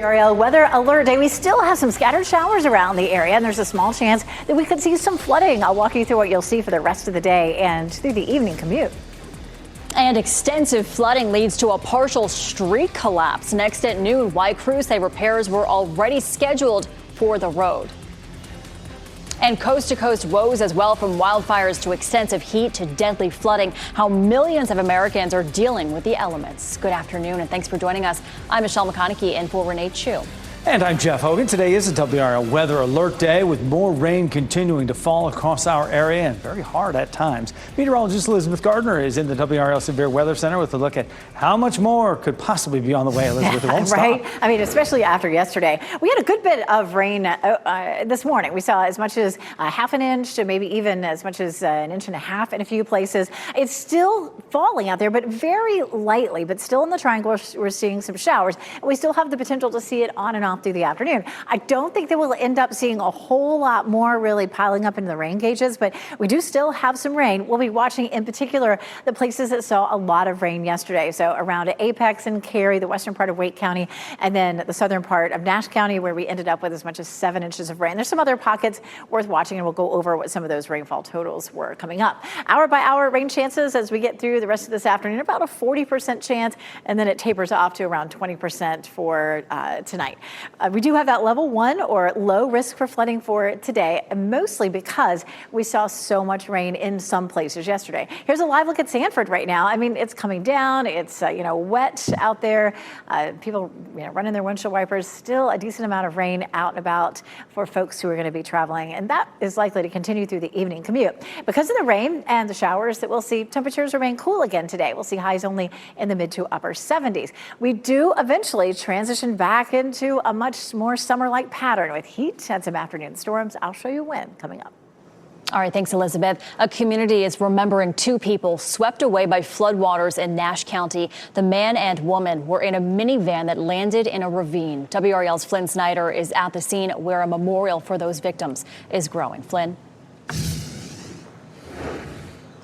WRAL weather alert day. We still have some scattered showers around the area, and there's a small chance that we could see some flooding. I'll walk you through what you'll see for the rest of the day and through the evening commute. And extensive flooding leads to a partial street collapse. Next at noon, Y crews say repairs were already scheduled for the road. And coast-to-coast woes as well, from wildfires to extensive heat to deadly flooding. How millions of Americans are dealing with the elements. Good afternoon, and thanks for joining us. I'm Michelle McConaughey in for Renee Chu. And I'm Jeff Hogan. Today is a WRAL weather alert day with more rain continuing to fall across our area and very hard at times. Meteorologist Elizabeth Gardner is in the WRAL Severe Weather Center with a look at how much more could possibly be on the way. Elizabeth, it won't right? stop. I mean, especially after yesterday. We had a good bit of rain this morning. We saw as much as a half an inch to maybe even as much as an inch and a half in a few places. It's still falling out there, but very lightly. But still in the triangle, we're seeing some showers. And we still have the potential to see it on and off through the afternoon. I don't think that we'll end up seeing a whole lot more really piling up into the rain gauges, but we do still have some rain. We'll be watching in particular the places that saw a lot of rain yesterday. So around Apex and Cary, the western part of Wake County, and then the southern part of Nash County, where we ended up with as much as 7 inches of rain. There's some other pockets worth watching, and we'll go over what some of those rainfall totals were coming up. Hour by hour rain chances as we get through the rest of this afternoon, about a 40% chance, and then it tapers off to around 20% for tonight. We do have that level 1 or low risk for flooding for today, mostly because we saw so much rain in some places yesterday. Here's a live look at Sanford right now. I mean, it's coming down. It's wet out there. People running their windshield wipers. Still a decent amount of rain out and about for folks who are going to be traveling, and that is likely to continue through the evening commute. Because of the rain and the showers that we'll see, temperatures remain cool again today. We'll see highs only in the mid to upper 70s. We do eventually transition back into a much more summer-like pattern with heat and some afternoon storms. I'll show you when coming up. All right, thanks, Elizabeth. A community is remembering 2 people swept away by floodwaters in Nash County. The man and woman were in a minivan that landed in a ravine. WRAL's Flynn Snyder is at the scene where a memorial for those victims is growing. Flynn.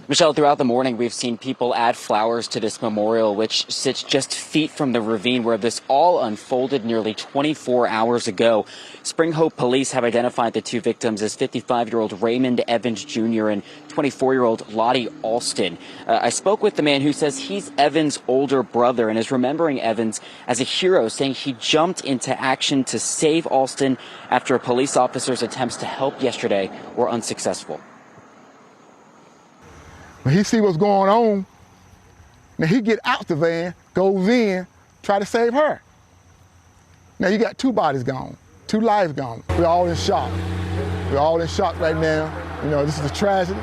Michelle, throughout the morning, we've seen people add flowers to this memorial, which sits just feet from the ravine where this all unfolded nearly 24 hours ago. Spring Hope police have identified the 2 victims as 55-year-old Raymond Evans Jr. and 24-year-old Lottie Alston. I spoke with the man who says he's Evans' older brother and is remembering Evans as a hero, saying he jumped into action to save Alston after a police officer's attempts to help yesterday were unsuccessful. When he see what's going on, now he get out the van, goes in, try to save her. Now you got 2 bodies gone, 2 lives gone. We're all in shock. We're all in shock right now. This is a tragedy.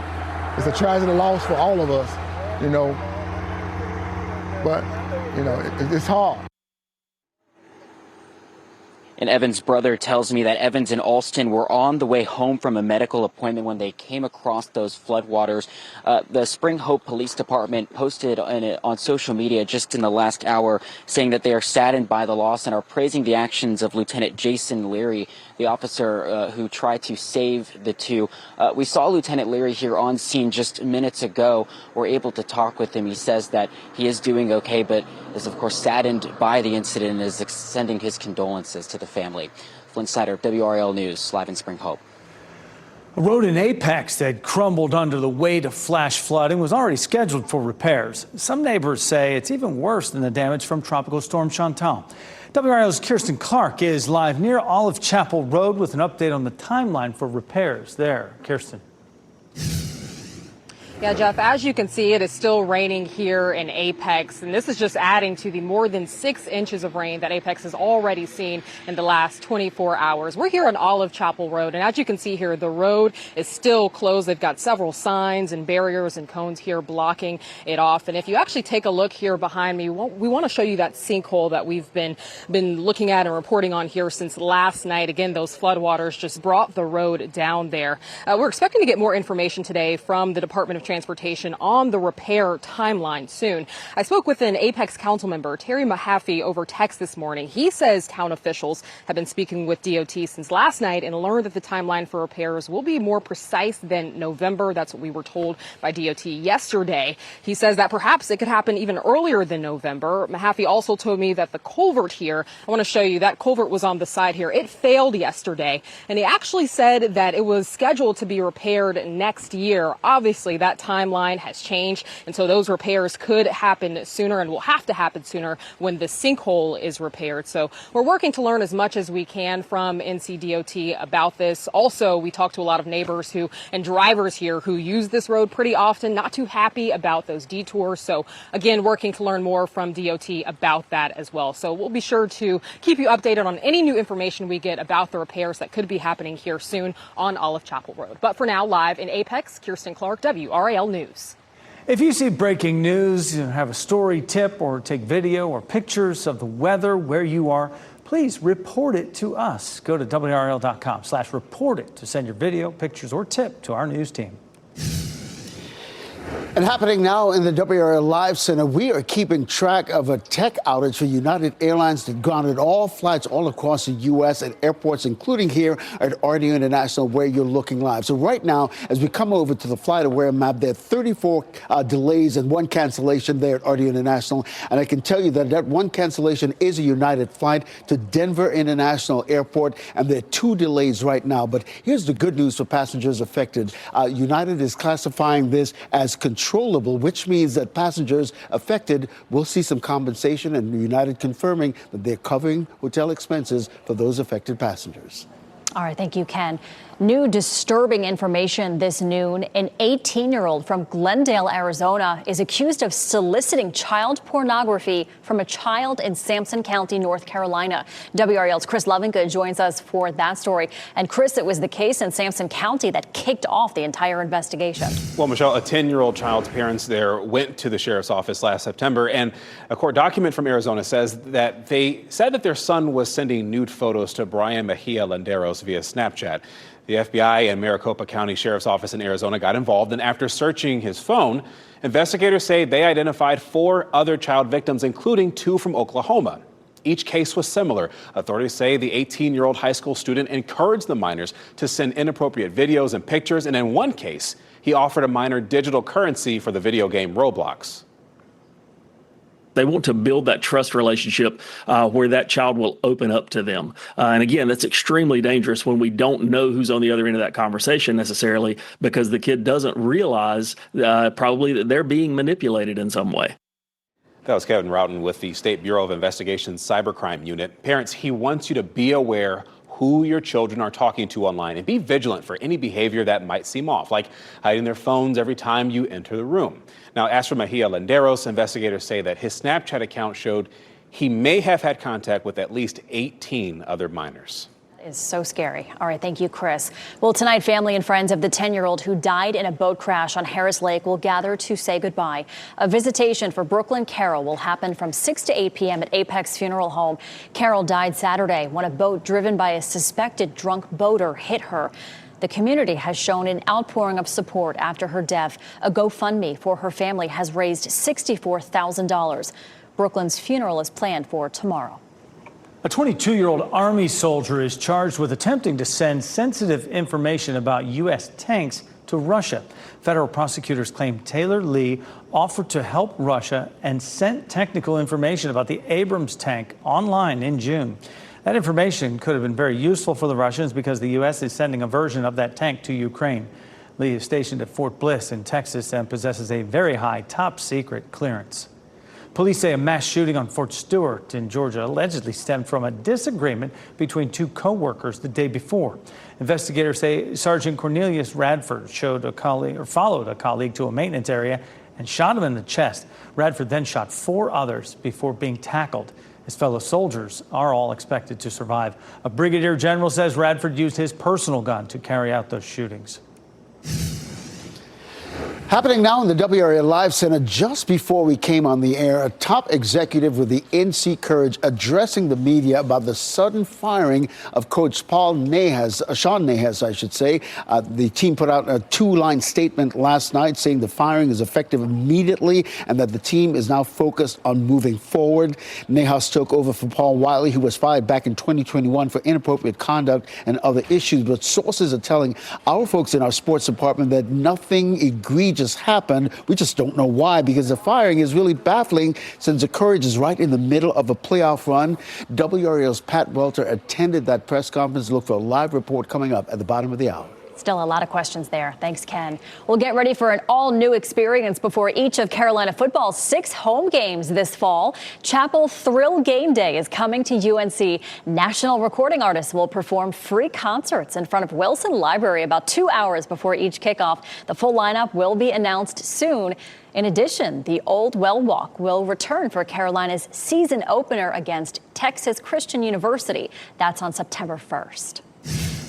It's a tragedy loss for all of us, But, it's hard. And Evans' brother tells me that Evans and Alston were on the way home from a medical appointment when they came across those floodwaters. The Spring Hope Police Department posted on social media just in the last hour saying that they are saddened by the loss and are praising the actions of Lieutenant Jason Leary, the officer who tried to save the 2. We saw Lieutenant Leary here on scene just minutes ago. We're able to talk with him. He says that he is doing okay, but is, of course, saddened by the incident and is extending his condolences to the family. Flynn Snyder, WRAL News, live in Spring Hope. A road in Apex that crumbled under the weight of flash flooding was already scheduled for repairs. Some neighbors say it's even worse than the damage from Tropical Storm Chantal. WRAL's Kirsten Clark is live near Olive Chapel Road with an update on the timeline for repairs there. Kirsten. Yeah, Jeff, as you can see, it is still raining here in Apex, and this is just adding to the more than 6 inches of rain that Apex has already seen in the last 24 hours. We're here on Olive Chapel Road, and as you can see here, the road is still closed. They've got several signs and barriers and cones here blocking it off. And if you actually take a look here behind me, we want to show you that sinkhole that we've been looking at and reporting on here since last night. Again, those floodwaters just brought the road down there. We're expecting to get more information today from the Department of Transportation transportation on the repair timeline soon. I spoke with an Apex council member, Terry Mahaffey, over text this morning. He says town officials have been speaking with DOT since last night and learned that the timeline for repairs will be more precise than November. That's what we were told by DOT yesterday. He says that perhaps it could happen even earlier than November. Mahaffey also told me that the culvert here, I want to show you, that culvert was on the side here. It failed yesterday, and he actually said that it was scheduled to be repaired next year. Obviously, that timeline has changed, and so those repairs could happen sooner and will have to happen sooner when the sinkhole is repaired. So we're working to learn as much as we can from NCDOT about this. Also, we talked to a lot of neighbors and drivers here who use this road pretty often, not too happy about those detours. So again, working to learn more from DOT about that as well. So we'll be sure to keep you updated on any new information we get about the repairs that could be happening here soon on Olive Chapel Road. But for now, live in Apex, Kirsten Clark, WRAL News. If you see breaking news, have a story, tip, or take video or pictures of the weather where you are, please report it to us. Go to WRAL.com/report it to send your video, pictures, or tip to our news team. And happening now in the WRAL Live Center, we are keeping track of a tech outage for United Airlines that grounded all flights all across the U.S. at airports, including here at RDU International, where you're looking live. So right now, as we come over to the flight aware map, there are 34 delays and one cancellation there at RDU International. And I can tell you that one cancellation is a United flight to Denver International Airport, and there are 2 delays right now. But here's the good news for passengers affected. United is classifying this as controllable, which means that passengers affected will see some compensation, and United confirming that they're covering hotel expenses for those affected passengers. All right, thank you, Ken. New disturbing information this noon. An 18-year-old from Glendale, Arizona, is accused of soliciting child pornography from a child in Sampson County, North Carolina. WRAL's Chris Lovingood joins us for that story. And Chris, it was the case in Sampson County that kicked off the entire investigation. Well, Michelle, a 10-year-old child's parents there went to the sheriff's office last September, and a court document from Arizona says that they said that their son was sending nude photos to Brian Mejia Landeros via Snapchat. The FBI and Maricopa County Sheriff's Office in Arizona got involved, and after searching his phone, investigators say they identified 4 other child victims, including 2 from Oklahoma. Each case was similar. Authorities say the 18-year-old high school student encouraged the minors to send inappropriate videos and pictures, and in one case, he offered a minor digital currency for the video game Roblox. They want to build that trust relationship where that child will open up to them. And again, that's extremely dangerous when we don't know who's on the other end of that conversation necessarily, because the kid doesn't realize probably that they're being manipulated in some way. That was Kevin Roughton with the State Bureau of Investigation's Cybercrime Unit. Parents, he wants you to be aware who your children are talking to online and be vigilant for any behavior that might seem off, like hiding their phones every time you enter the room. Now, as for Mejia Landeros, investigators say that his Snapchat account showed he may have had contact with at least 18 other minors. Is so scary. All right, thank you, Chris. Well, tonight, family and friends of the 10-year-old who died in a boat crash on Harris Lake will gather to say goodbye. A visitation for Brooklyn Carroll will happen from 6 to 8 p.m. at Apex Funeral Home. Carroll died Saturday when a boat driven by a suspected drunk boater hit her. The community has shown an outpouring of support after her death. A GoFundMe for her family has raised $64,000. Brooklyn's funeral is planned for tomorrow. A 22-year-old Army soldier is charged with attempting to send sensitive information about U.S. tanks to Russia. Federal prosecutors claim Taylor Lee offered to help Russia and sent technical information about the Abrams tank online in June. That information could have been very useful for the Russians because the U.S. is sending a version of that tank to Ukraine. Lee is stationed at Fort Bliss in Texas and possesses a very high top-secret clearance. Police say a mass shooting on Fort Stewart in Georgia allegedly stemmed from a disagreement between 2 co-workers the day before. Investigators say Sergeant Cornelius Radford followed a colleague to a maintenance area and shot him in the chest. Radford then shot 4 others before being tackled. His fellow soldiers are all expected to survive. A brigadier general says Radford used his personal gun to carry out those shootings. Happening now in the WRAL Live Center just before we came on the air, a top executive with the NC Courage addressing the media about the sudden firing of Coach Sean Nahas, I should say. The team put out a two-line statement last night saying the firing is effective immediately and that the team is now focused on moving forward. Nahas took over for Paul Wiley, who was fired back in 2021 for inappropriate conduct and other issues. But sources are telling our folks in our sports department that nothing egregious just happened. We just don't know why, because the firing is really baffling since the Courage is right in the middle of a playoff run. WRAL's Pat Welter attended that press conference. Look for a live report coming up at the bottom of the hour. Still a lot of questions there. Thanks, Ken. We'll get ready for an all-new experience before each of Carolina football's 6 home games this fall. Chapel Thrill Game Day is coming to UNC. National recording artists will perform free concerts in front of Wilson Library about 2 hours before each kickoff. The full lineup will be announced soon. In addition, the Old Well Walk will return for Carolina's season opener against Texas Christian University. That's on September 1st.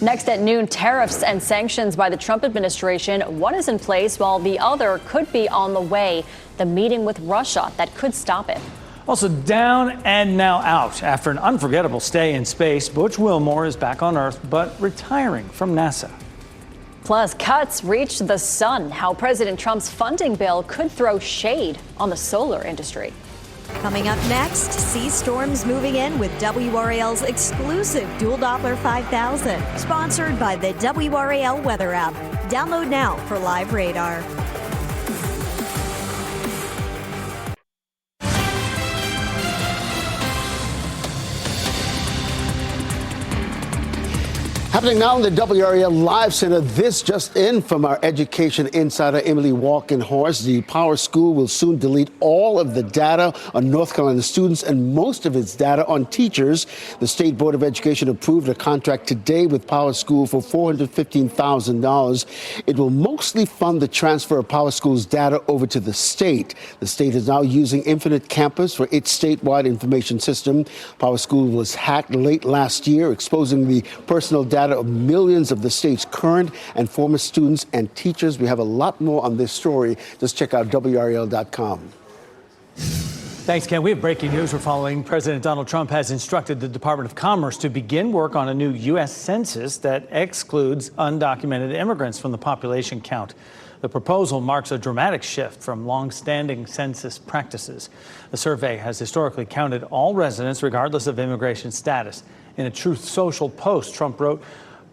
Next at noon, tariffs and sanctions by the Trump administration. One is in place while the other could be on the way. The meeting with Russia that could stop it. Also down and now out. After an unforgettable stay in space, Butch Wilmore is back on Earth, but retiring from NASA. Plus, cuts reach the sun. How President Trump's funding bill could throw shade on the solar industry. Coming up next, sea storms moving in with WRAL's exclusive Dual Doppler 5000, sponsored by the WRAL Weather app. Download now for live radar. Happening now in the WRAL Live Center. This just in from our education insider Emily Walkenhorst. The Power School will soon delete all of the data on North Carolina students and most of its data on teachers. The State Board of Education approved a contract today with Power School for $415,000. It will mostly fund the transfer of Power School's data over to the state. The state is now using Infinite Campus for its statewide information system. Power School was hacked late last year, exposing the personal data of millions of the state's current and former students and teachers. We have a lot more on this story. Just check out WRAL.com. Thanks, Ken. We have breaking news we're following. President Donald Trump has instructed the Department of Commerce to begin work on a new U.S. census that excludes undocumented immigrants from the population count. The proposal marks a dramatic shift from long-standing census practices. The survey has historically counted all residents regardless of immigration status. In a Truth Social post, Trump wrote,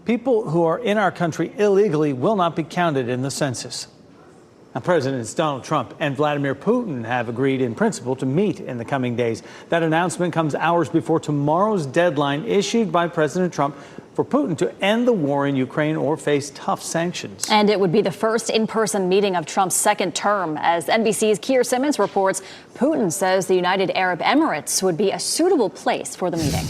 "People who are in our country illegally will not be counted in the census." Now, Presidents Donald Trump and Vladimir Putin have agreed in principle to meet in the coming days. That announcement comes hours before tomorrow's deadline issued by President Trump for Putin to end the war in Ukraine or face tough sanctions. And it would be the first in-person meeting of Trump's second term. As NBC's Keir Simmons reports, Putin says the United Arab Emirates would be a suitable place for the meeting.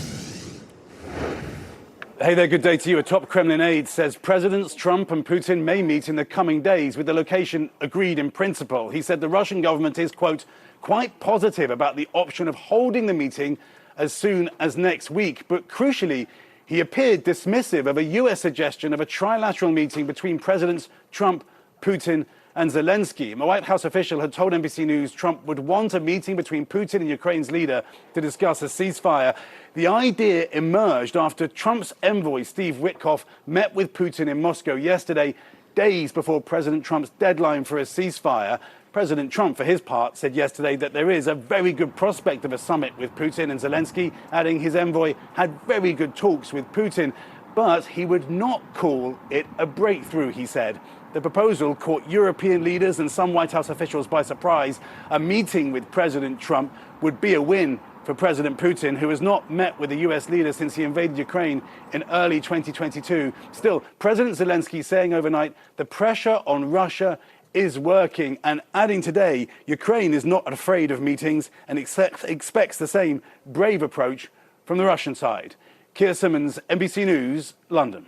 Hey there, good day to you. A top Kremlin aide says Presidents Trump and Putin may meet in the coming days with the location agreed in principle. He said the Russian government is, quote, quite positive about the option of holding the meeting as soon as next week. But crucially, he appeared dismissive of a U.S. suggestion of a trilateral meeting between Presidents Trump, Putin and Zelensky. A White House official had told NBC News Trump would want a meeting between Putin and Ukraine's leader to discuss a ceasefire. The idea emerged after Trump's envoy, Steve Witkoff, met with Putin in Moscow yesterday, days before President Trump's deadline for a ceasefire. President Trump, for his part, said yesterday that there is a very good prospect of a summit with Putin and Zelensky, adding his envoy had very good talks with Putin, but he would not call it a breakthrough, he said. The proposal caught European leaders and some White House officials by surprise. A meeting with President Trump would be a win for President Putin, who has not met with a U.S. leader since he invaded Ukraine in early 2022. Still, President Zelensky saying overnight the pressure on Russia is working, and adding today, Ukraine is not afraid of meetings and expects the same brave approach from the Russian side. Keir Simmons, NBC News, London.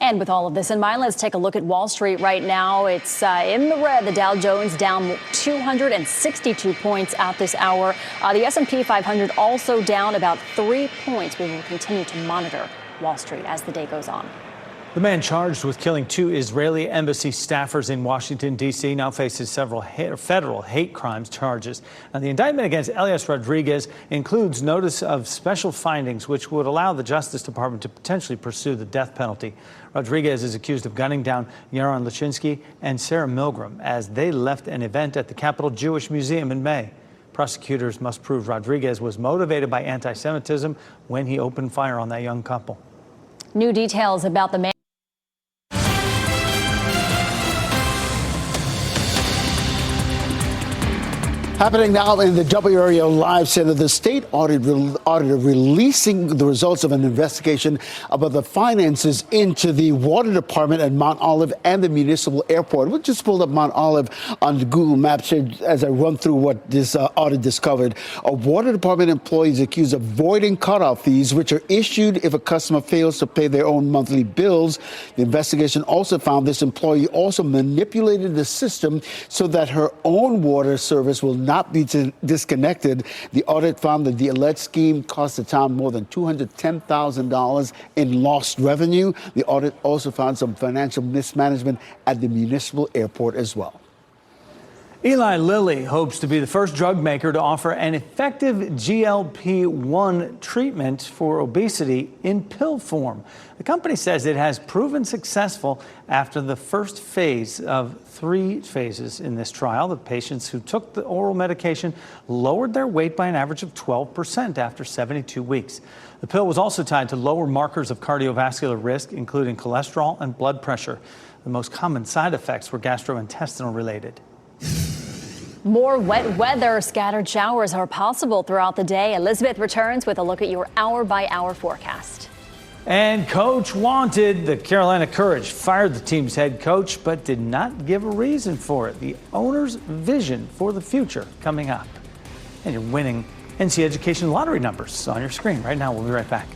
And with all of this in mind, let's take a look at Wall Street right now. It's in the red. The Dow Jones down 262 points at this hour. The S&P 500 also down about 3 points. We will continue to monitor Wall Street as the day goes on. The man charged with killing 2 Israeli embassy staffers in Washington, D.C. now faces several federal hate crimes charges. Now, the indictment against Elias Rodriguez includes notice of special findings, which would allow the Justice Department to potentially pursue the death penalty. Rodriguez is accused of gunning down Yaron Lachinsky and Sarah Milgram as they left an event at the Capitol Jewish Museum in May. Prosecutors must prove Rodriguez was motivated by anti-Semitism when he opened fire on that young couple. New details about the man. Happening now in the WRAL Live Center, the state auditor releasing the results of an investigation about the finances into the water department at Mount Olive and the municipal airport. We just pulled up Mount Olive on the Google Maps here as I run through what this audit discovered. A water department employee is accused of voiding cutoff fees, which are issued if a customer fails to pay their own monthly bills. The investigation also found this employee also manipulated the system so that her own water service will not be disconnected. The audit found that the alleged scheme cost the town more than $210,000 in lost revenue. The audit also found some financial mismanagement at the municipal airport as well. Eli Lilly hopes to be the first drug maker to offer an effective GLP-1 treatment for obesity in pill form. The company says it has proven successful after the first phase of 3 phases in this trial. The patients who took the oral medication lowered their weight by an average of 12% after 72 weeks. The pill was also tied to lower markers of cardiovascular risk, including cholesterol and blood pressure. The most common side effects were gastrointestinal related. More wet weather. Scattered showers are possible throughout the day. Elizabeth returns with a look at your hour-by-hour forecast. And Coach wanted. The Carolina Courage fired the team's head coach, but did not give a reason for it. The owner's vision for the future coming up. And you're winning NC Education lottery numbers on your screen right now. We'll be right back.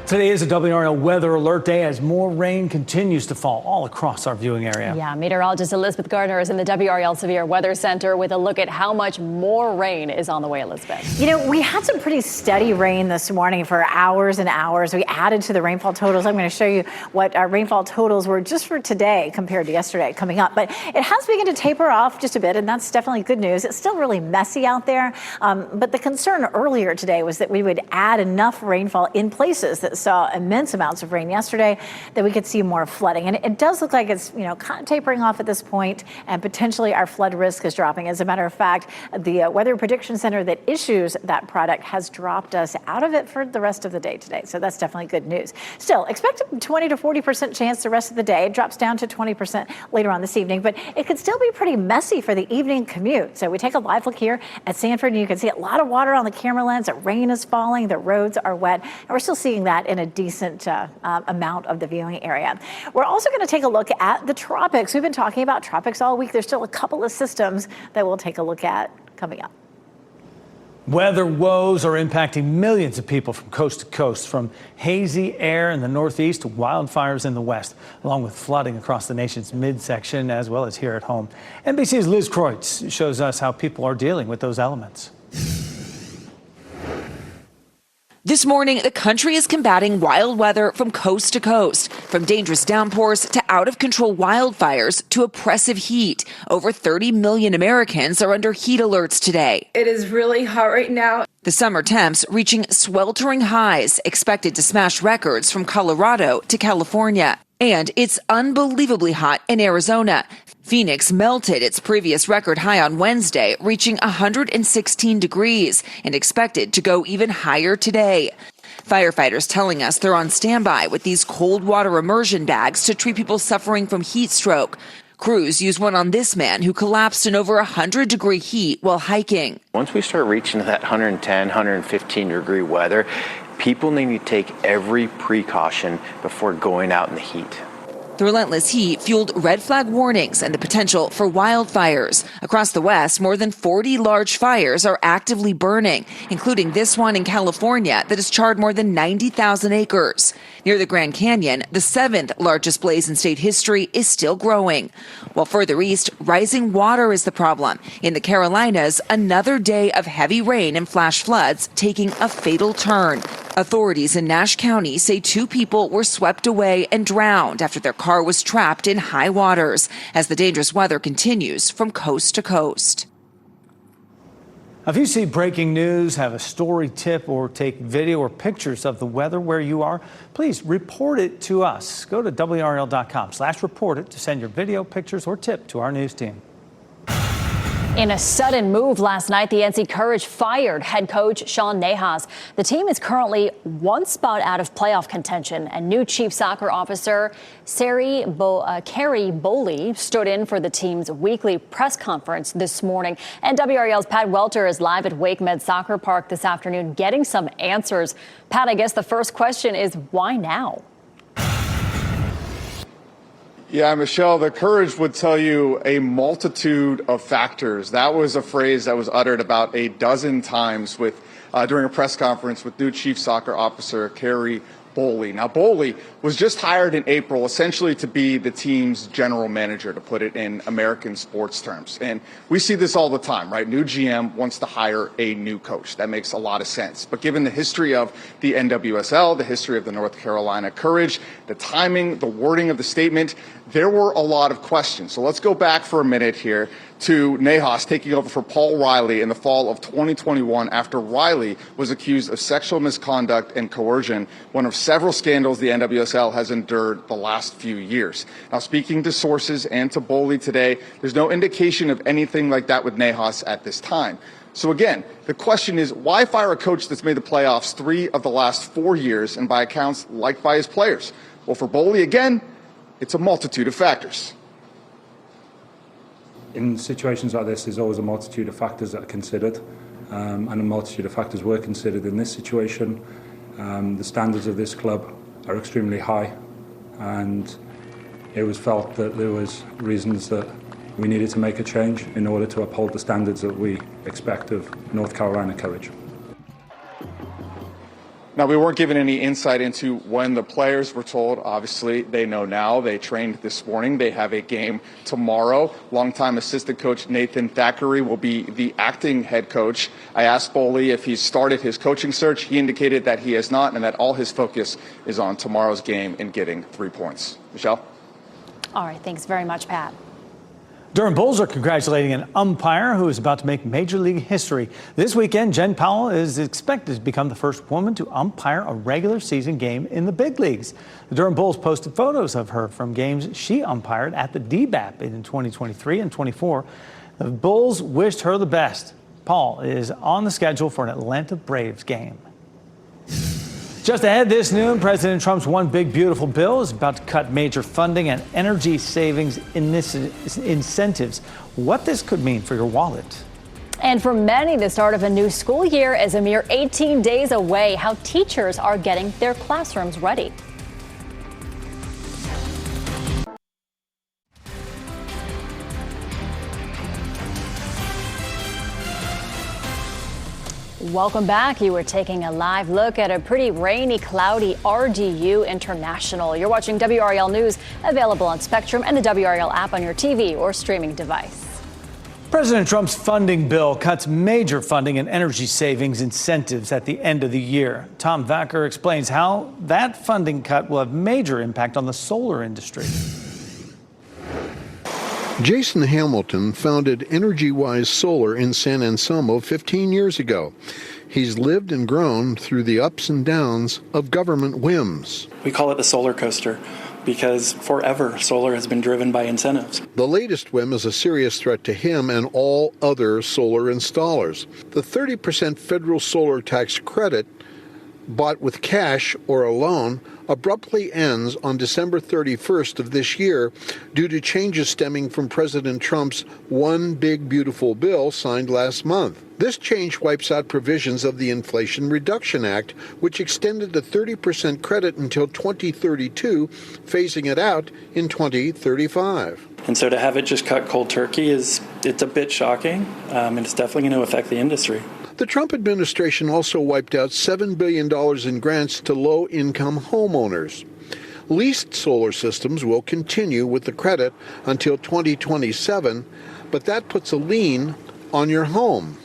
Today is a WRAL weather alert day as more rain continues to fall all across our viewing area. Yeah, meteorologist Elizabeth Gardner is in the WRAL Severe Weather Center with a look at how much more rain is on the way, Elizabeth. You know, we had some pretty steady rain this morning for hours and hours. We added to the rainfall totals. I'm going to show you what our rainfall totals were just for today compared to yesterday coming up. But it has begun to taper off just a bit, and that's definitely good news. It's still really messy out there. But the concern earlier today was that we would add enough rainfall in places that saw immense amounts of rain yesterday that we could see more flooding. And it does look like it's, kind of tapering off at this point, and potentially our flood risk is dropping. As a matter of fact, the Weather Prediction Center that issues that product has dropped us out of it for the rest of the day today. So that's definitely good news. Still, expect a 20 to 40% chance the rest of the day. It drops down to 20% later on this evening, but it could still be pretty messy for the evening commute. So we take a live look here at Sanford, and you can see a lot of water on the camera lens. The rain is falling. The roads are wet, and we're still seeing that in a decent amount of the viewing area. We're also going to take a look at the tropics. We've been talking about tropics all week. There's still a couple of systems that we'll take a look at coming up. Weather woes are impacting millions of people from coast to coast, from hazy air in the northeast to wildfires in the west, along with flooding across the nation's midsection as well as here at home. NBC's Liz Kreutz shows us how people are dealing with those elements. This morning, the country is combating wild weather from coast to coast, from dangerous downpours to out-of-control wildfires to oppressive heat. Over 30 million Americans are under heat alerts today. It is really hot right now. The summer temps reaching sweltering highs, expected to smash records from Colorado to California. And it's unbelievably hot in Arizona. Phoenix melted its previous record high on Wednesday, reaching 116 degrees and expected to go even higher today. Firefighters telling us they're on standby with these cold water immersion bags to treat people suffering from heat stroke. Crews use one on this man who collapsed in over 100-degree heat while hiking. Once we start reaching that 110, 115-degree weather, people need to take every precaution before going out in the heat. The relentless heat fueled red flag warnings and the potential for wildfires. Across the West, more than 40 large fires are actively burning, including this one in California that has charred more than 90,000 acres. Near the Grand Canyon, the 7th largest blaze in state history is still growing. While further east, rising water is the problem. In the Carolinas, another day of heavy rain and flash floods taking a fatal turn. Authorities in Nash County say 2 people were swept away and drowned after their car was trapped in high waters as the dangerous weather continues from coast to coast. If you see breaking news, have a story, tip, or take video or pictures of the weather where you are, please report it to us. Go to WRAL.com/report it to send your video, pictures, or tip to our news team. In a sudden move last night, the NC Courage fired head coach Sean Nahas. The team is currently 1 spot out of playoff contention, and new chief soccer officer Carrie Boley stood in for the team's weekly press conference this morning. And WRAL's Pat Welter is live at Wake Med Soccer Park this afternoon getting some answers. Pat, I guess the first question is why now? Yeah, Michelle, the Courage would tell you a multitude of factors. That was a phrase that was uttered about a dozen times during a press conference with new Chief Soccer Officer Carrie Boley. Now, Boley was just hired in April essentially to be the team's general manager, to put it in American sports terms. And we see this all the time, right? New GM wants to hire a new coach. That makes a lot of sense. But given the history of the NWSL, the history of the North Carolina Courage, the timing, the wording of the statement, there were a lot of questions. So let's go back for a minute here to Nahas taking over for Paul Riley in the fall of 2021 after Riley was accused of sexual misconduct and coercion, one of several scandals the NWSL has endured the last few years. Now, speaking to sources and to Boley today, there's no indication of anything like that with Nahas at this time. So again, the question is, why fire a coach that's made the playoffs 3 of the last 4 years and by accounts liked by his players? Well, for Boley, again, it's a multitude of factors. In situations like this, there's always a multitude of factors that are considered, and a multitude of factors were considered in this situation. The standards of this club are extremely high, and it was felt that there was reasons that we needed to make a change in order to uphold the standards that we expect of North Carolina Courage. Now, we weren't given any insight into when the players were told. Obviously, they know now. They trained this morning. They have a game tomorrow. Longtime assistant coach Nathan Thackeray will be the acting head coach. I asked Boley if he's started his coaching search. He indicated that he has not and that all his focus is on tomorrow's game and getting 3 points. Michelle? All right. Thanks very much, Pat. Durham Bulls are congratulating an umpire who is about to make Major League history. This weekend, Jen Powell is expected to become the first woman to umpire a regular season game in the big leagues. The Durham Bulls posted photos of her from games she umpired at the DBAP in 2023 and 24. The Bulls wished her the best. Powell is on the schedule for an Atlanta Braves game. Just ahead this noon, President Trump's One Big Beautiful Bill is about to cut major funding and energy savings incentives. What this could mean for your wallet. And for many, the start of a new school year is a mere 18 days away. How teachers are getting their classrooms ready. Welcome back. You were taking a live look at a pretty rainy, cloudy RDU International. You're watching WRAL News, available on Spectrum and the WRAL app on your TV or streaming device. President Trump's funding bill cuts major funding and energy savings incentives at the end of the year. Tom Vacker explains how that funding cut will have major impact on the solar industry. Jason Hamilton founded EnergyWise Solar in San Anselmo 15 years ago. He's lived and grown through the ups and downs of government whims. We call it the solar coaster because forever solar has been driven by incentives. The latest whim is a serious threat to him and all other solar installers. The 30% federal solar tax credit, bought with cash or a loan, abruptly ends on December 31st of this year due to changes stemming from President Trump's One Big Beautiful Bill signed last month. This change wipes out provisions of the Inflation Reduction Act, which extended the 30% credit until 2032, phasing it out in 2035. And so to have it just cut cold turkey it's a bit shocking, and it's definitely going to affect the industry. The Trump administration also wiped out $7 billion in grants to low-income homeowners. Leased solar systems will continue with the credit until 2027, but that puts a lien on your home.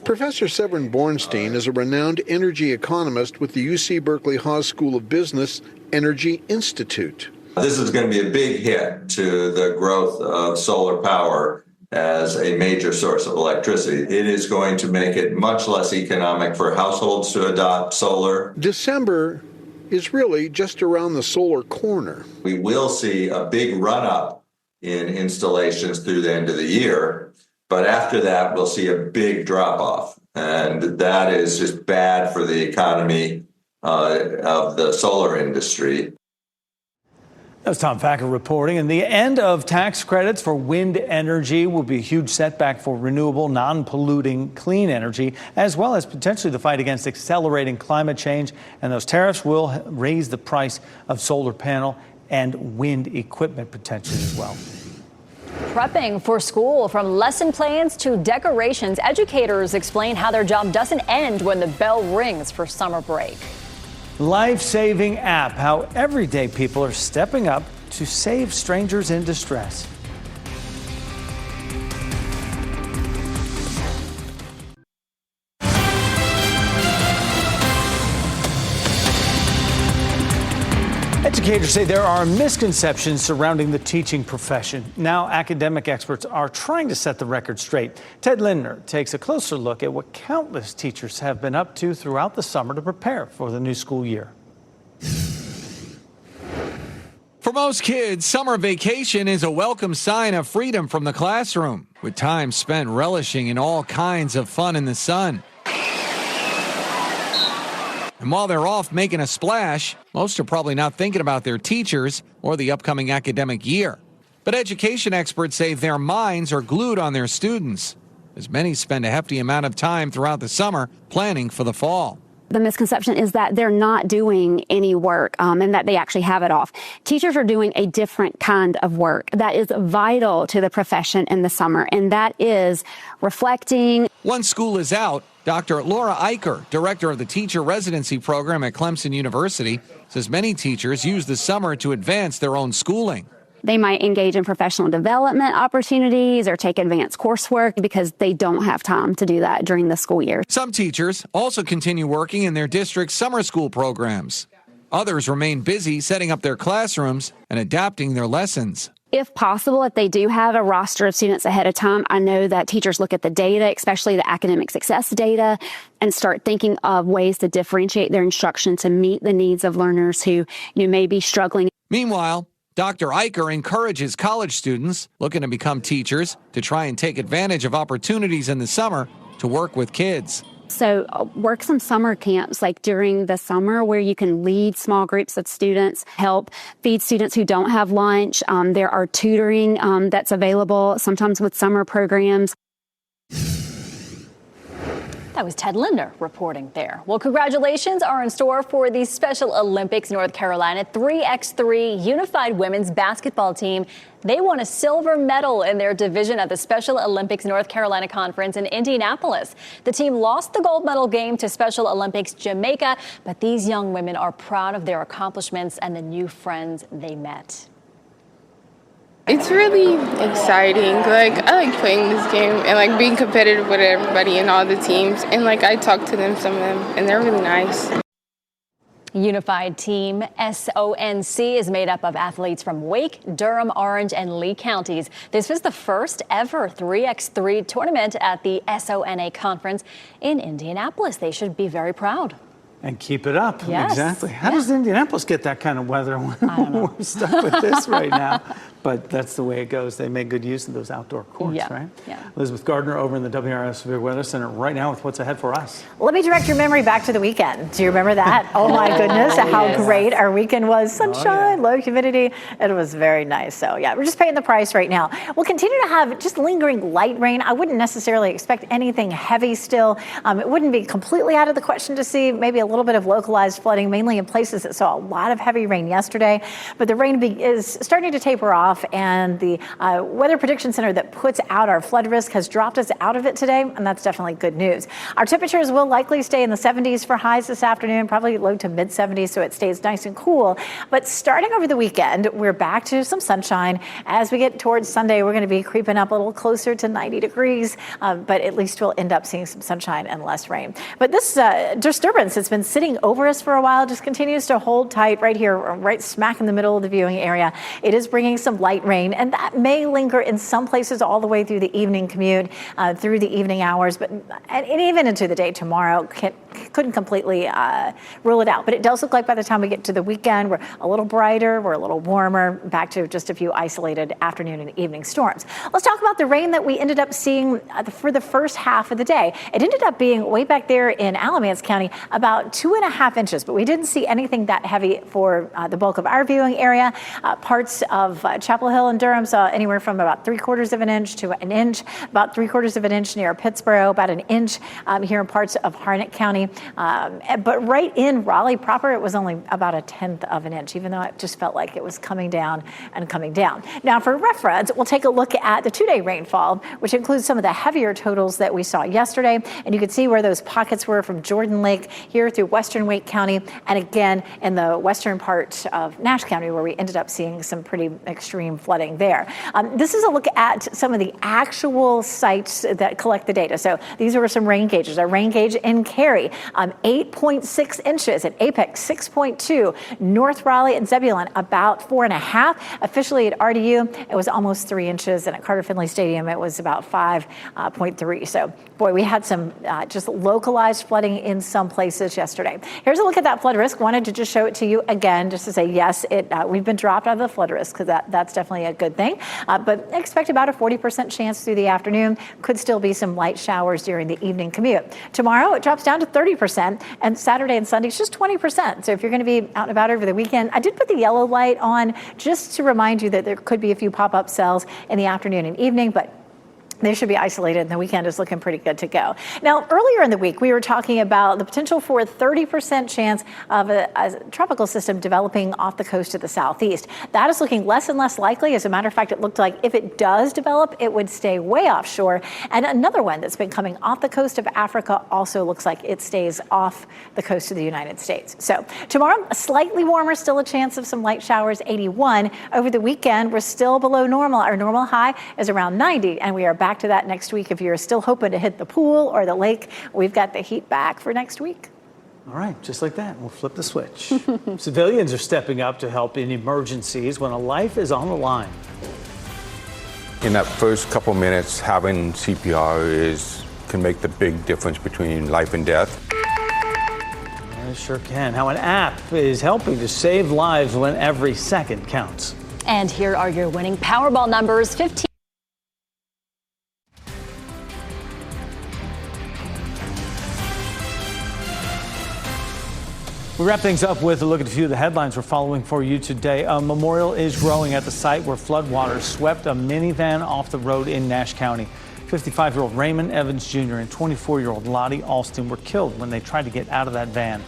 Professor Severin Bornstein is a renowned energy economist with the UC Berkeley Haas School of Business Energy Institute. This is going to be a big hit to the growth of solar power as a major source of electricity. It is going to make it much less economic for households to adopt solar. December is really just around the solar corner. We will see a big run-up in installations through the end of the year, but after that, we'll see a big drop-off. And that is just bad for the economy of the solar industry. That was Tom Thacker reporting. And the end of tax credits for wind energy will be a huge setback for renewable, non-polluting, clean energy, as well as potentially the fight against accelerating climate change. And those tariffs will raise the price of solar panel and wind equipment potentially as well. Prepping for school, from lesson plans to decorations, educators explain how their job doesn't end when the bell rings for summer break. Life-saving app, how everyday people are stepping up to save strangers in distress. Educators say there are misconceptions surrounding the teaching profession. Now, academic experts are trying to set the record straight. Ted Lindner takes a closer look at what countless teachers have been up to throughout the summer to prepare for the new school year. For most kids, summer vacation is a welcome sign of freedom from the classroom, with time spent relishing in all kinds of fun in the sun. And while they're off making a splash, most are probably not thinking about their teachers or the upcoming academic year. But education experts say their minds are glued on their students, as many spend a hefty amount of time throughout the summer planning for the fall. The misconception is that they're not doing any work and that they actually have it off. Teachers are doing a different kind of work that is vital to the profession in the summer, and that is reflecting. Once school is out, Dr. Laura Eicher, director of the teacher residency program at Clemson University, says many teachers use the summer to advance their own schooling. They might engage in professional development opportunities or take advanced coursework because they don't have time to do that during the school year. Some teachers also continue working in their district's summer school programs. Others remain busy setting up their classrooms and adapting their lessons. If possible, if they do have a roster of students ahead of time, I know that teachers look at the data, especially the academic success data, and start thinking of ways to differentiate their instruction to meet the needs of learners who may be struggling. Meanwhile, Dr. Eicher encourages college students looking to become teachers to try and take advantage of opportunities in the summer to work with kids. So work some summer camps like during the summer where you can lead small groups of students, help feed students who don't have lunch. There are tutoring that's available sometimes with summer programs. That was Ted Lindner reporting there. Well, congratulations are in store for the Special Olympics North Carolina 3x3 Unified Women's Basketball Team. They won a silver medal in their division at the Special Olympics North Carolina Conference in Indianapolis. The team lost the gold medal game to Special Olympics Jamaica, but these young women are proud of their accomplishments and the new friends they met. It's really exciting. I like playing this game and being competitive with everybody and all the teams. And I talk to them, some of them, and they're really nice. Unified Team SONC is made up of athletes from Wake, Durham, Orange, and Lee counties. This was the first ever 3x3 tournament at the SONA conference in Indianapolis. They should be very proud. And keep it up. Yes. Exactly. How does Indianapolis get that kind of weather when we're stuck with this right now? But that's the way it goes. They make good use of those outdoor courts, right? Yeah. Elizabeth Gardner over in the WRAL Severe Weather Center right now with what's ahead for us. Let me direct your memory back to the weekend. Do you remember that? Oh my goodness, how great our weekend was. Sunshine, low humidity. It was very nice. So yeah, we're just paying the price right now. We'll continue to have just lingering light rain. I wouldn't necessarily expect anything heavy still. It wouldn't be completely out of the question to see maybe a little bit of localized flooding, mainly in places that saw a lot of heavy rain yesterday. But the rain is starting to taper off, and the Weather Prediction Center that puts out our flood risk has dropped us out of it today, and that's definitely good news. Our temperatures will likely stay in the 70s for highs this afternoon, probably low to mid 70s, so it stays nice and cool. But starting over the weekend, we're back to some sunshine. As we get towards Sunday, we're going to be creeping up a little closer to 90 degrees, but at least we'll end up seeing some sunshine and less rain. But this disturbance that's been sitting over us for a while just continues to hold tight right here, right smack in the middle of the viewing area. It is bringing some light rain, and that may linger in some places all the way through the evening commute, through the evening hours, but and even into the day tomorrow. Couldn't completely rule it out, but it does look like by the time we get to the weekend, we're a little brighter, we're a little warmer, back to just a few isolated afternoon and evening storms. Let's talk about the rain that we ended up seeing for the first half of the day. It ended up being way back there in Alamance County, about 2.5 inches, but we didn't see anything that heavy for the bulk of our viewing area. Parts of Chapel Hill and Durham saw anywhere from about 3/4 of an inch to an inch, about 3/4 of an inch near Pittsboro, about an inch here in parts of Harnett County. But right in Raleigh proper, it was only about 1/10 of an inch, even though it just felt like it was coming down and coming down. Now, for reference, we'll take a look at the 2-day rainfall, which includes some of the heavier totals that we saw yesterday. And you can see where those pockets were from Jordan Lake here through western Wake County, and again in the western part of Nash County, where we ended up seeing some pretty extreme flooding there. This is a look at some of the actual sites that collect the data. So these were some rain gauges. Our rain gauge in Cary, 8.6 inches. At Apex, 6.2. North Raleigh and Zebulon, about 4.5. Officially at RDU, it was almost 3 inches. And at Carter Finley Stadium, it was about 5.3. So, boy, we had some just localized flooding in some places yesterday. Here's a look at that flood risk. Wanted to just show it to you again, just to say, yes, we've been dropped out of the flood risk, because that's definitely a good thing. But expect about a 40% chance through the afternoon. Could still be some light showers during the evening commute. Tomorrow, it drops down to 30%, and Saturday and Sunday, it's just 20%. So if you're going to be out and about over the weekend, I did put the yellow light on just to remind you that there could be a few pop-up cells in the afternoon and evening, but they should be isolated, and the weekend is looking pretty good to go. Now, earlier in the week, we were talking about the potential for a 30% chance of a tropical system developing off the coast of the southeast. That is looking less and less likely. As a matter of fact, it looked like if it does develop, it would stay way offshore. And another one that's been coming off the coast of Africa also looks like it stays off the coast of the United States. So tomorrow, slightly warmer, still a chance of some light showers, 81. Over the weekend, we're still below normal. Our normal high is around 90, and we are back to that next week. If you're still hoping to hit the pool or the lake, we've got the heat back for next week. All right, just like that, we'll flip the switch. Civilians are stepping up to help in emergencies when a life is on the line. In that first couple minutes, having CPR can make the big difference between life and death. It sure can. How an app is helping to save lives when every second counts. And here are your winning Powerball numbers. 15. We wrap things up with a look at a few of the headlines we're following for you today. A memorial is growing at the site where floodwaters swept a minivan off the road in Nash County. 55-year-old Raymond Evans Jr. and 24-year-old Lottie Alston were killed when they tried to get out of that van.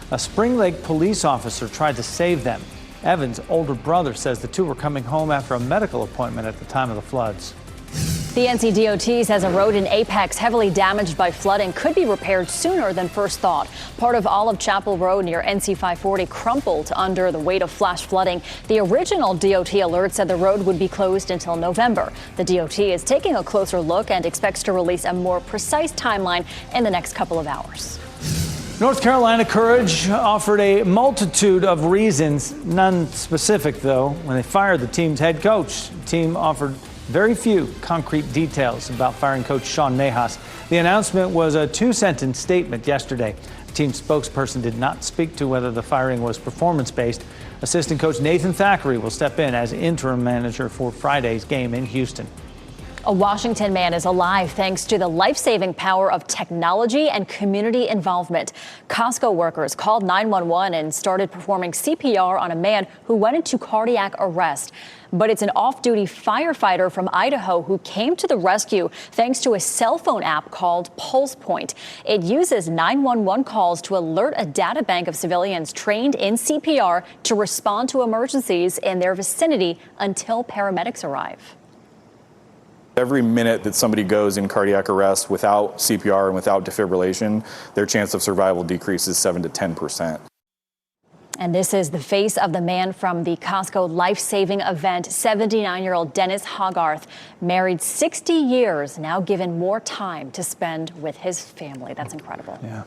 A Spring Lake police officer tried to save them. Evans' older brother says the two were coming home after a medical appointment at the time of the floods. The NCDOT says a road in Apex heavily damaged by flooding could be repaired sooner than first thought. Part of Olive Chapel Road near NC 540 crumpled under the weight of flash flooding. The original DOT alert said the road would be closed until November. The DOT is taking a closer look and expects to release a more precise timeline in the next couple of hours. North Carolina Courage offered a multitude of reasons, none specific though, when they fired the team's head coach. The team offered very few concrete details about firing coach Sean Nahas. The announcement was a 2-sentence statement yesterday. team spokesperson did not speak to whether the firing was performance-based. Assistant coach Nathan Thackeray will step in as interim manager for Friday's game in Houston. A Washington man is alive thanks to the life-saving power of technology and community involvement. Costco workers called 911 and started performing CPR on a man who went into cardiac arrest. But it's an off-duty firefighter from Idaho who came to the rescue thanks to a cell phone app called Pulse Point. It uses 911 calls to alert a data bank of civilians trained in CPR to respond to emergencies in their vicinity until paramedics arrive. Every minute that somebody goes in cardiac arrest without CPR and without defibrillation, their chance of survival decreases 7 to 10%. And this is the face of the man from the Costco life-saving event. 79-year-old Dennis Hogarth, married 60 years, now given more time to spend with his family. That's incredible. Yeah.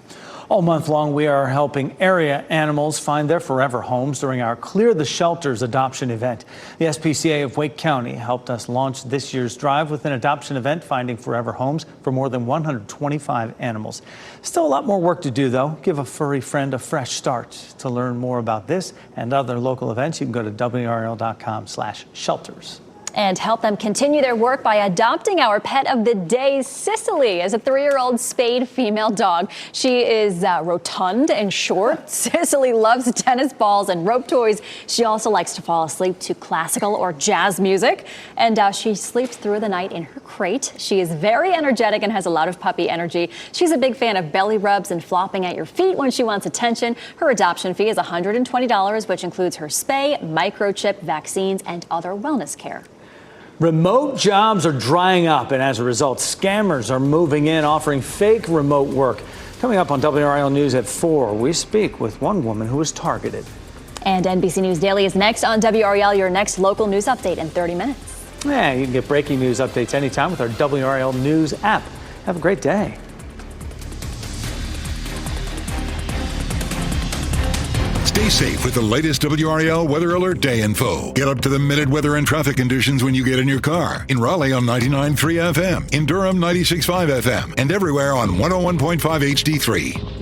All month long, we are helping area animals find their forever homes during our Clear the Shelters adoption event. The SPCA of Wake County helped us launch this year's drive with an adoption event finding forever homes for more than 125 animals. Still a lot more work to do, though. Give a furry friend a fresh start. To learn more about this and other local events, you can go to WRAL.com/shelters. And help them continue their work by adopting our pet of the day. Sicily is a 3-year-old spayed female dog. She is rotund and short. Sicily loves tennis balls and rope toys. She also likes to fall asleep to classical or jazz music. And she sleeps through the night in her crate. She is very energetic and has a lot of puppy energy. She's a big fan of belly rubs and flopping at your feet when she wants attention. Her adoption fee is $120, which includes her spay, microchip, vaccines, and other wellness care. Remote jobs are drying up, and as a result, scammers are moving in, offering fake remote work. Coming up on WRAL News at 4, we speak with one woman who was targeted. And NBC News Daily is next on WRAL, your next local news update in 30 minutes. Yeah, you can get breaking news updates anytime with our WRAL News app. Have a great day. Stay safe with the latest WRAL Weather Alert Day info. Get up to the minute weather and traffic conditions when you get in your car. In Raleigh on 99.3 FM, in Durham 96.5 FM, and everywhere on 101.5 HD3.